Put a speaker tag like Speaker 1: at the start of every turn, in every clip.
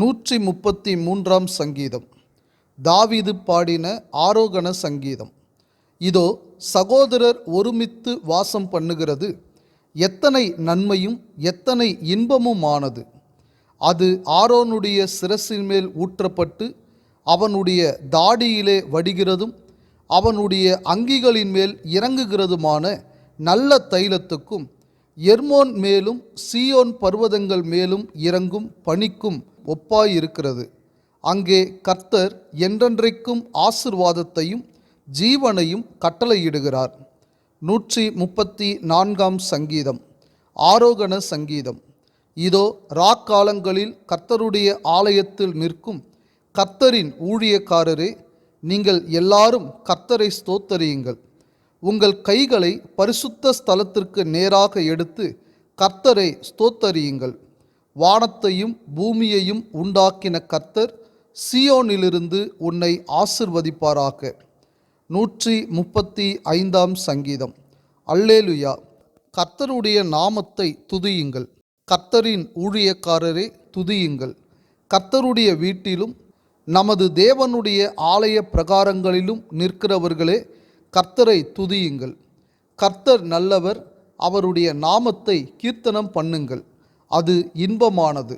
Speaker 1: 133 சங்கீதம். தாவீது பாடின ஆரோகண சங்கீதம். இதோ, சகோதரர் ஒருமித்து வாசம் பண்ணுகிறது எத்தனை நன்மையும் எத்தனை இன்பமுமானது. அது ஆரோனுடைய சிரசின் மேல் ஊற்றப்பட்டு அவனுடைய தாடியிலே வடிகிறதும் அவனுடைய அங்கிகளின் மேல் இறங்குகிறதுமான நல்ல தைலத்துக்கும் எர்மோன் மேலும் சீயோன் பர்வதங்கள் மேலும் இறங்கும் பனிக்கும் ஒப்பாயிருக்கிறது. அங்கே கர்த்தர் என்றென்றைக்கும் ஆசீர்வாதத்தையும் ஜீவனையும் கட்டளையிடுகிறார். 134 சங்கீதம். ஆரோகண சங்கீதம். இதோ, ராக்காலங்களில் கர்த்தருடைய ஆலயத்தில் நிற்கும் கர்த்தரின் ஊழியக்காரரே, நீங்கள் எல்லாரும் கர்த்தரை ஸ்தோத்தரியுங்கள். உங்கள் கைகளை பரிசுத்த ஸ்தலத்திற்கு நேராக எடுத்து கர்த்தரை ஸ்தோத்தரியுங்கள். வானத்தையும் பூமியையும் உண்டாக்கின கர்த்தர் சீயோனிலிருந்து உன்னை ஆசிர்வதிப்பாராக. 135 சங்கீதம். அல்லேலுயா. கர்த்தருடைய நாமத்தை துதியுங்கள். கர்த்தரின் ஊழியக்காரரே, துதியுங்கள். கர்த்தருடைய வீட்டிலும் நமது தேவனுடைய ஆலய பிரகாரங்களிலும் நிற்கிறவர்களே, கர்த்தரை துதியுங்கள். கர்த்தர் நல்லவர், அவருடைய நாமத்தை கீர்த்தனம் பண்ணுங்கள், அது இன்பமானது.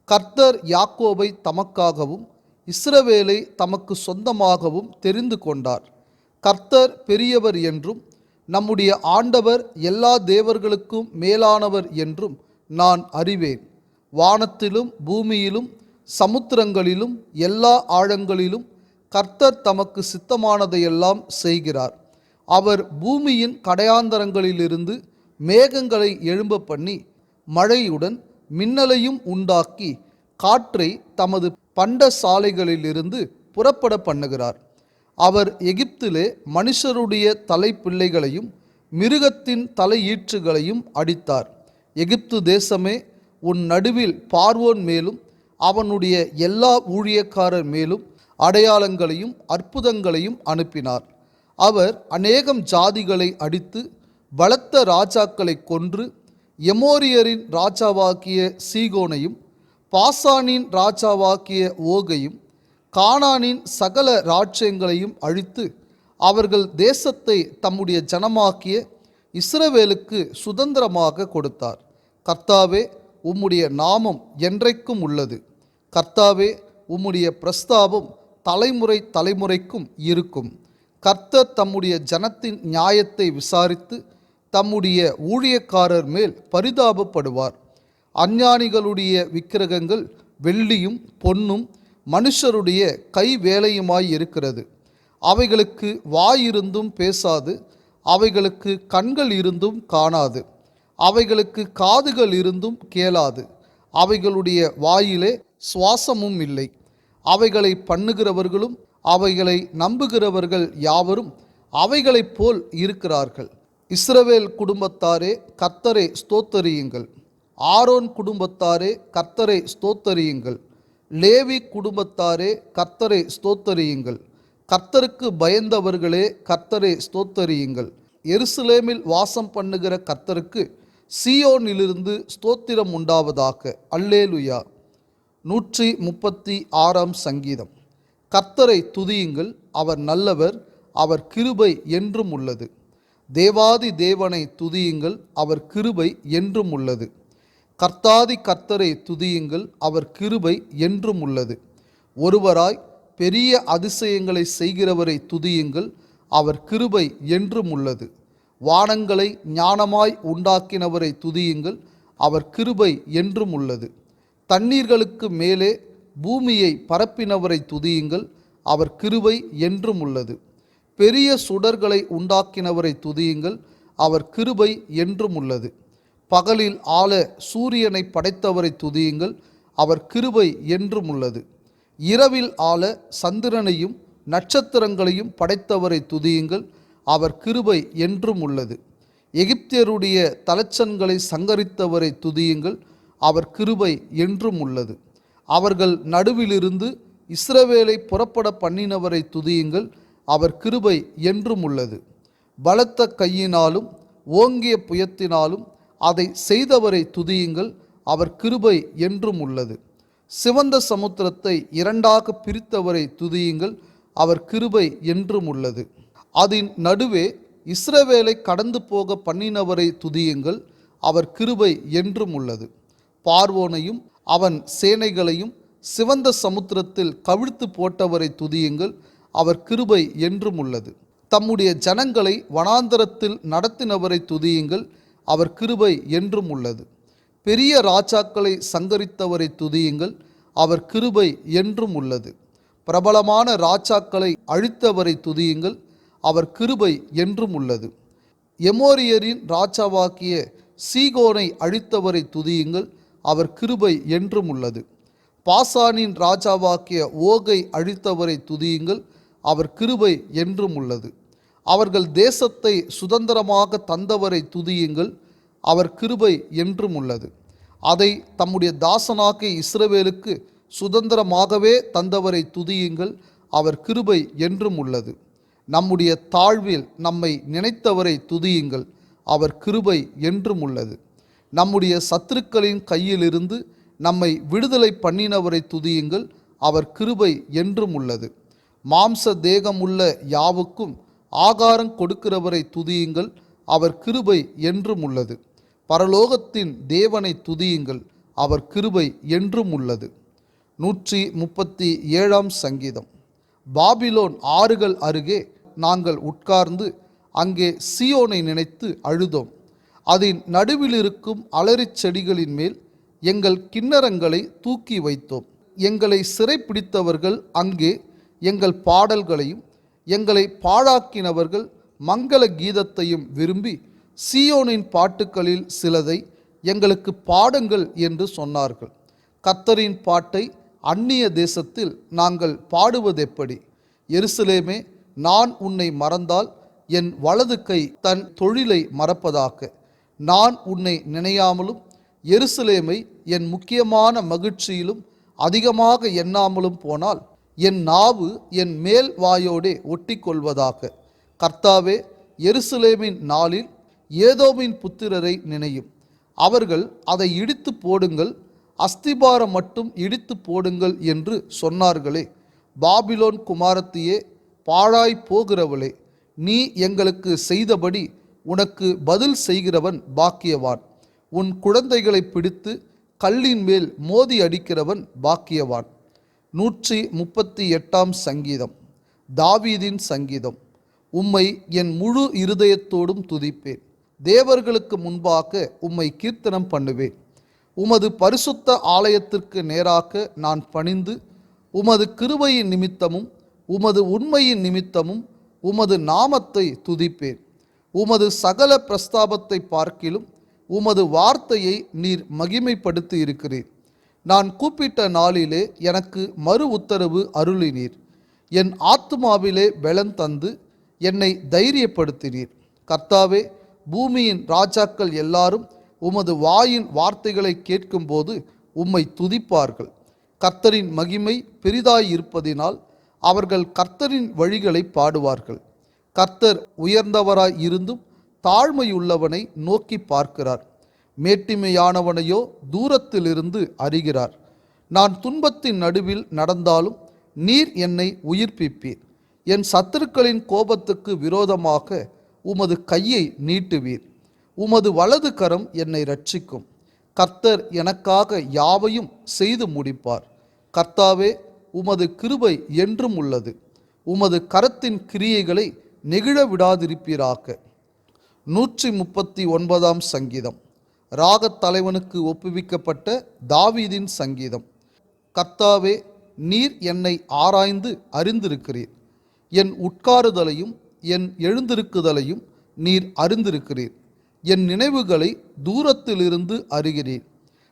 Speaker 1: கர்த்தர் யாக்கோபை தமக்காகவும் இஸ்ரவேலை தமக்கு சொந்தமாகவும் தெரிந்து கொண்டார். கர்த்தர் பெரியவர் என்றும் நம்முடைய ஆண்டவர் எல்லா தேவர்களுக்கும் மேலானவர் என்றும் நான் அறிவேன். வானத்திலும் பூமியிலும் சமுத்திரங்களிலும் எல்லா ஆழங்களிலும் கர்த்தர் தமக்கு சித்தமானதையெல்லாம் செய்கிறார். அவர் பூமியின் கடையாந்தரங்களிலிருந்து மேகங்களை எழும்ப பண்ணி மழையுடன் மின்னலையும் உண்டாக்கி காற்றை தமது பண்டசாலைகளிலிருந்து புறப்பட பண்ணுகிறார். அவர் எகிப்திலே மனுஷருடைய தலைப்பிள்ளைகளையும் மிருகத்தின் தலையீற்றுகளையும் அடித்தார். எகிப்து தேசமே, உன் நடுவில் பார்வோன் மேலும் அவனுடைய எல்லா ஊழியக்காரர் மேலும் அடையாளங்களையும் அற்புதங்களையும் அனுப்பினார். அவர் அநேகம் ஜாதிகளை அடித்து பலத்த ராஜாக்களை கொன்று எமோரியரின் ராஜாவாக்கிய சீகோனையும் பாசானின் ராஜாவாக்கிய ஓகையும் கானானின் சகல ராஜ்யங்களையும் அழித்து அவர்கள் தேசத்தை தம்முடைய ஜனமாக்கிய இஸ்ரவேலுக்கு சுதந்திரமாக கொடுத்தார். கர்த்தாவே, உம்முடைய நாமம் என்றைக்கும் உள்ளது. கர்த்தாவே, உம்முடைய பிரஸ்தாபம் தலைமுறை தலைமுறைக்கும் இருக்கும். கர்த்தர் தம்முடைய ஜனத்தின் நியாயத்தை விசாரித்து தம்முடைய ஊழியக்காரர் மேல் பரிதாபப்படுவார். அஞ்ஞானிகளுடைய விக்கிரகங்கள் வெள்ளியும் பொன்னும் மனுஷருடைய கை வேலையுமாய் இருக்கிறது. அவைகளுக்கு வாயிருந்தும் பேசாது, அவைகளுக்கு கண்கள் இருந்தும் காணாது, அவைகளுக்கு காதுகள் இருந்தும் கேளாது, அவைகளுடைய வாயிலே சுவாசமும் இல்லை. அவைகளை பண்ணுகிறவர்களும் அவைகளை நம்புகிறவர்கள் யாவரும் அவைகளைப் போல் இருக்கிறார்கள். இஸ்ரவேல் குடும்பத்தாரே, கர்த்தரை ஸ்தோத்தரியுங்கள். ஆரோன் குடும்பத்தாரே, கர்த்தரை ஸ்தோத்தரியுங்கள். லேவி குடும்பத்தாரே, கர்த்தரை ஸ்தோத்தரியுங்கள். கர்த்தருக்கு பயந்தவர்களே, கர்த்தரை ஸ்தோத்தரியுங்கள். எருசலேமில் வாசம் பண்ணுகிற கர்த்தருக்கு சீயோனிலிருந்து ஸ்தோத்திரம் உண்டாவதாக. அல்லேலுயா. 136 சங்கீதம். கர்த்தரை துதியுங்கள், அவர் நல்லவர், அவர் கிருபை என்றும் உள்ளது. தேவாதி தேவனை துதியுங்கள், அவர் கிருபை என்றும் உள்ளது. கர்த்தாதி கர்த்தரை துதியுங்கள், அவர் கிருபை என்றும் உள்ளது. ஒருவராய் பெரிய அதிசயங்களை செய்கிறவரை துதியுங்கள், அவர் கிருபை என்றும் உள்ளது. வானங்களை ஞானமாய் உண்டாக்கினவரை துதியுங்கள், அவர் கிருபை என்றும் உள்ளது. தண்ணீர்களுக்கு மேலே பூமியை பரப்பினவரை துதியுங்கள், அவர் கிருபை என்றும் உள்ளது. பெரிய சுடர்களை உண்டாக்கினவரை துதியுங்கள், அவர் கிருபை என்றும் உள்ளது. பகலில் ஆள சூரியனை படைத்தவரை துதியுங்கள், அவர் கிருபை என்றும் உள்ளது. இரவில் ஆள சந்திரனையும் நட்சத்திரங்களையும் படைத்தவரை துதியுங்கள், அவர் கிருபை என்றும் உள்ளது. எகிப்தியருடைய தலைச்சன்களை சங்கரித்தவரை துதியுங்கள், அவர் கிருபை என்றும் உள்ளது. அவர்கள் நடுவிலிருந்து இஸ்ரவேலை புறப்பட பண்ணினவரை துதியுங்கள், அவர் கிருபை என்றும் உள்ளது. பலத்த கையினாலும் ஓங்கிய புயத்தினாலும் அதை செய்தவரை துதியுங்கள், அவர் கிருபை என்றும் உள்ளது. சிவந்த சமுத்திரத்தை இரண்டாக பிரித்தவரை துதியுங்கள், அவர் கிருபை என்றும் உள்ளது. அதன் நடுவே இஸ்ரவேலை கடந்து போக பண்ணினவரை துதியுங்கள், அவர் கிருபை என்றும் உள்ளது. பார்வோனையும் அவன் சேனைகளையும் சிவந்த சமுத்திரத்தில் கவிழ்த்து போட்டவரை துதியுங்கள், அவர் கிருபை என்றும் உள்ளது. தம்முடைய ஜனங்களை வனாந்தரத்தில் நடத்தினவரை துதியுங்கள், அவர் கிருபை என்றும் உள்ளது. பெரிய ராஜாக்களை சங்கரித்தவரை துதியுங்கள், அவர் கிருபை என்றும் உள்ளது. பிரபலமான ராஜாக்களை அழித்தவரை துதியுங்கள், அவர் கிருபை என்றும் உள்ளது. எமோரியரின் ராஜாவாக்கிய சீகோனை அழித்தவரை துதியுங்கள், அவர் கிருபை என்றும் உள்ளது. பாசானின் ராஜாவாக்கிய ஓகை அழித்தவரை துதியுங்கள், அவர் கிருபை என்றும் உள்ளது. அவர்கள் தேசத்தை சுதந்திரமாக தந்தவரை துதியுங்கள், அவர் கிருபை என்றும் உள்ளது. அதை தம்முடைய தாசனாகிய இஸ்ரவேலுக்கு சுதந்திரமாகவே தந்தவரை துதியுங்கள், அவர் கிருபை என்றும் உள்ளது. நம்முடைய தாழ்வில் நம்மை நினைத்தவரை துதியுங்கள், அவர் கிருபை என்றும் உள்ளது. நம்முடைய சத்துருக்களின் கையிலிருந்து நம்மை விடுதலை பண்ணினவரை துதியுங்கள், அவர் கிருபை என்றும் உள்ளது. மாம்ச தேகமுள்ள யாவுக்கும் ஆகாரம் கொடுக்கிறவரை துதியுங்கள், அவர் கிருபை என்றும் உள்ளது. பரலோகத்தின் தேவனை துதியுங்கள், அவர் கிருபை என்றும் உள்ளது. 137 சங்கீதம். பாபிலோன் ஆறுகள் அருகே நாங்கள் உட்கார்ந்து அங்கே சீயோனை நினைத்து அழுதோம். அதன் நடுவில் இருக்கும் அலரிச் செடிகளின் மேல் எங்கள் கிண்ணறங்களை தூக்கி வைத்தோம். எங்களை சிறைப்பிடித்தவர்கள் அங்கே எங்கள் பாடல்களையும் எங்களை பாழாக்கினவர்கள் மங்கள கீதத்தையும் விரும்பி சீயோனின் பாட்டுக்களில் சிலதை எங்களுக்கு பாடுங்கள் என்று சொன்னார்கள். கர்த்தரின் பாட்டை அந்நிய தேசத்தில் நாங்கள் பாடுவதெப்படி? எருசலேமே, நான் உன்னை மறந்தால் என் வலது கை தன் தொழிலை மறப்பதாக. நான் உன்னை நினையாமலும் எருசலேமை என் முக்கியமான மகிழ்ச்சியிலும் அதிகமாக எண்ணாமலும் போனால் என் நாவு என் மேல் வாயோடே ஒட்டி கொள்வதாக. கர்த்தாவே, எருசலேமின் நாளில் ஏதோமின் புத்திரரை நினையும். அவர்கள் அதை இடித்து போடுங்கள், அஸ்திபாரம் மட்டும் இடித்து போடுங்கள் என்று சொன்னார்களே. பாபிலோன் குமாரத்தியே, பாழாய் போகிறவளே, நீ எங்களுக்கு செய்தபடி உனக்கு பதில் செய்கிறவன் பாக்கியவான். உன் குழந்தைகளை பிடித்து கல்லின் மேல் மோதி அடிக்கிறவன் பாக்கியவான். 138 சங்கீதம். தாவீதின் சங்கீதம். உம்மை என் முழு இருதயத்தோடும் துதிப்பேன். தேவர்களுக்கு முன்பாக உம்மை கீர்த்தனம் பண்ணுவேன். உமது பரிசுத்த ஆலயத்திற்கு நேராக நான் பணிந்து உமது கிருபையின் நிமித்தமும் உமது உண்மையின் நிமித்தமும் உமது நாமத்தை துதிப்பேன். உமது சகல பிரஸ்தாபத்தை பார்க்கிலும் உமது வார்த்தையை நீர் மகிமைப்படுத்தி இருக்கிறீர். நான் கூப்பிட்ட நாளிலே எனக்கு மறு உத்தரவு அருளினீர். என் ஆத்துமாவிலே பலன் தந்து என்னை தைரியப்படுத்தினீர். கர்த்தாவே, பூமியின் ராஜாக்கள் எல்லாரும் உமது வாயின் வார்த்தைகளை கேட்கும்போது உம்மை துதிப்பார்கள். கர்த்தரின் மகிமை பெரிதாயிருப்பதினால் அவர்கள் கர்த்தரின் வழிகளை பாடுவார்கள். கர்த்தர் உயர்ந்தவராய் இருந்தும் தாழ்மையுள்ளவனை நோக்கி பார்க்கிறார். மேட்டிமையானவனையோ தூரத்திலிருந்து அறிகிறார். நான் துன்பத்தின் நடுவில் நடந்தாலும் நீர் என்னை உயிர்ப்பிப்பீர். என் சத்துருக்களின் கோபத்துக்கு விரோதமாக உமது கையை நீட்டுவீர். உமது வலது கரம் என்னை இரட்சிக்கும். கர்த்தர் எனக்காக யாவையும் செய்து முடிப்பார். கர்த்தாவே, உமது கிருபை என்றும் உள்ளது. உமது கரத்தின் கிரியைகளை நெகிழ விடாதிருப்பீராக. 139 சங்கீதம். ராகத் தலைவனுக்கு ஒப்புவிக்கப்பட்ட தாவீதின் சங்கீதம். கர்த்தாவே, நீர் என்னை ஆராய்ந்து அறிந்திருக்கிறீர். என் உட்காருதலையும் என் எழுந்திருக்குதலையும் நீர் அறிந்திருக்கிறீர். என் நினைவுகளை தூரத்திலிருந்து அறிகிறீர்.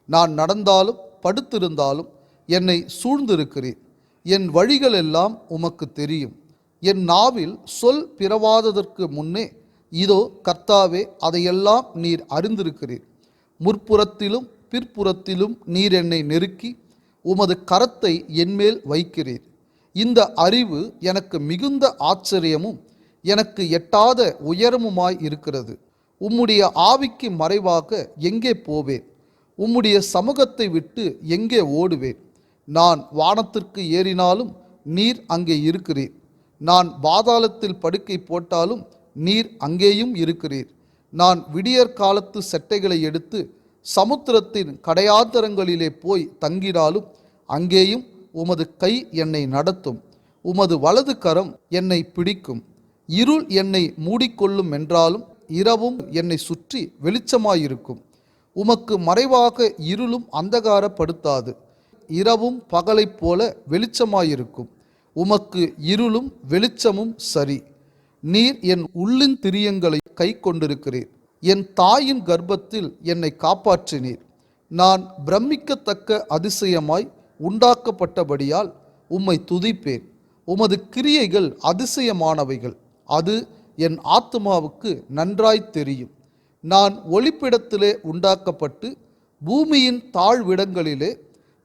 Speaker 1: நான் நடந்தாலும் படுத்திருந்தாலும் என்னை சூழ்ந்திருக்கிறீர். என் வழிகளெல்லாம் உமக்கு தெரியும். என் நாவில் சொல் பிறவாததற்கு முன்னே இதோ கர்த்தாவே, அதையெல்லாம் நீர் அறிந்திருக்கிறீர். முற்புறத்திலும் பிற்புறத்திலும் நீர் என்னை நெருக்கி உமது கரத்தை என்மேல் வைக்கிறீர். இந்த அறிவு எனக்கு மிகுந்த ஆச்சரியமும் எனக்கு எட்டாத உயரமுமாய் இருக்கிறது. உம்முடைய ஆவிக்கு மறைவாக எங்கே போவேன்? உம்முடைய சமூகத்தை விட்டு எங்கே ஓடுவேன்? நான் வானத்திற்கு ஏறினாலும் நீர் அங்கே இருக்கிறீர். நான் பாதாளத்தில் படுக்கை போட்டாலும் நீர் அங்கேயும் இருக்கிறீர். நான் விடியற் காலத்து செட்டைகளை எடுத்து சமுத்திரத்தின் கடையாந்தரங்களிலே போய் தங்கினாலும் அங்கேயும் உமது கை என்னை நடத்தும். உமது வலது கரம் என்னை பிடிக்கும். இருள் என்னை மூடிக்கொள்ளும் என்றாலும் இரவும் என்னை சுற்றி வெளிச்சமாயிருக்கும். உமக்கு மறைவாக இருளும் அந்தகாரப்படுத்தாது. இரவும் பகலைப் போல வெளிச்சமாயிருக்கும். உமக்கு இருளும் வெளிச்சமும் சரி. நீர் என் உள்ளின் திரியங்களை கை கொண்டிருக்கிறீர். என் தாயின் கர்ப்பத்தில் என்னை காப்பாற்றினீர். நான் பிரமிக்கத்தக்க அதிசயமாய் உண்டாக்கப்பட்டபடியால் உம்மை துதிப்பேன். உமது கிரியைகள் அதிசயமானவைகள். அது என் ஆத்துமாவுக்கு நன்றாய் தெரியும். நான் ஒளிப்பிடத்திலே உண்டாக்கப்பட்டு பூமியின் தாழ்விடங்களிலே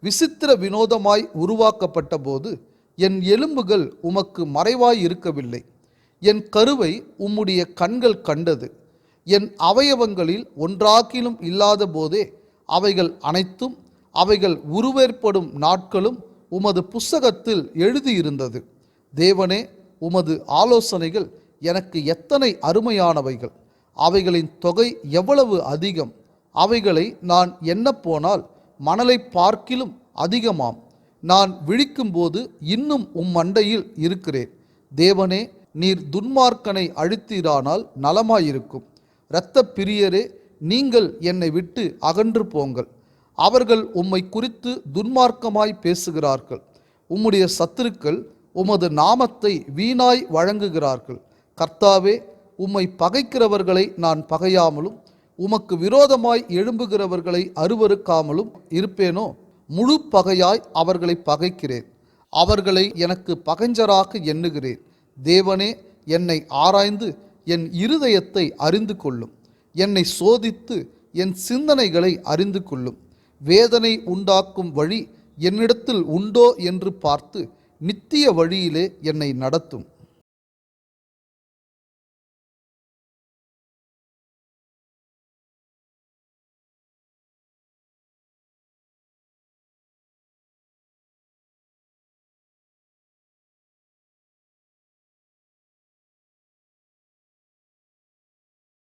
Speaker 1: விசித்திர வினோதமாய் உருவாக்கப்பட்ட போது என் எலும்புகள் உமக்கு மறைவாய் இருக்கவில்லை. என் கருவை உம்முடைய கண்கள் கண்டது. என் அவயவங்களில் ஒன்றாக்கிலும் இல்லாத போதே அவைகள் அனைத்தும் அவைகள் உருவேற்படும் நாட்களும் உமது புஸ்தகத்தில் எழுதியிருந்தது. தேவனே, உமது ஆலோசனைகள் எனக்கு எத்தனை அருமையானவைகள்! அவைகளின் தொகை எவ்வளவு அதிகம்! அவைகளை நான் எண்ணப்போனால் மணலை பார்க்கிலும் அதிகமாம். நான் விழிக்கும்போது இன்னும் மண்டையில் இருக்கிறேன். தேவனே, நீர் துன்மார்க்கனை அழித்தீரானால் நலமாயிருக்கும். இரத்த பிரியரே, நீங்கள் என்னை விட்டு அகன்று போங்கள். அவர்கள் உம்மை குறித்து துன்மார்க்கமாய் பேசுகிறார்கள். உம்முடைய சத்துருக்கள் உமது நாமத்தை வீணாய் வழங்குகிறார்கள். கர்த்தாவே, உம்மை பகைக்கிறவர்களை நான் பகையாமலும் உமக்கு விரோதமாய் எழும்புகிறவர்களை அருவருக்காமலும் இருப்பேனோ? முழு பகையாய் அவர்களை பகைக்கிறேன். அவர்களை எனக்கு பகைஞராக எண்ணுகிறேன். தேவனே, என்னை ஆராய்ந்து என் இருதயத்தை அறிந்து கொள்ளும். என்னை சோதித்து என் சிந்தனைகளை அறிந்து கொள்ளும். வேதனை உண்டாக்கும் வழி என்னிடத்தில் உண்டோ என்று பார்த்து நித்திய வழியிலே என்னை நடத்தும்.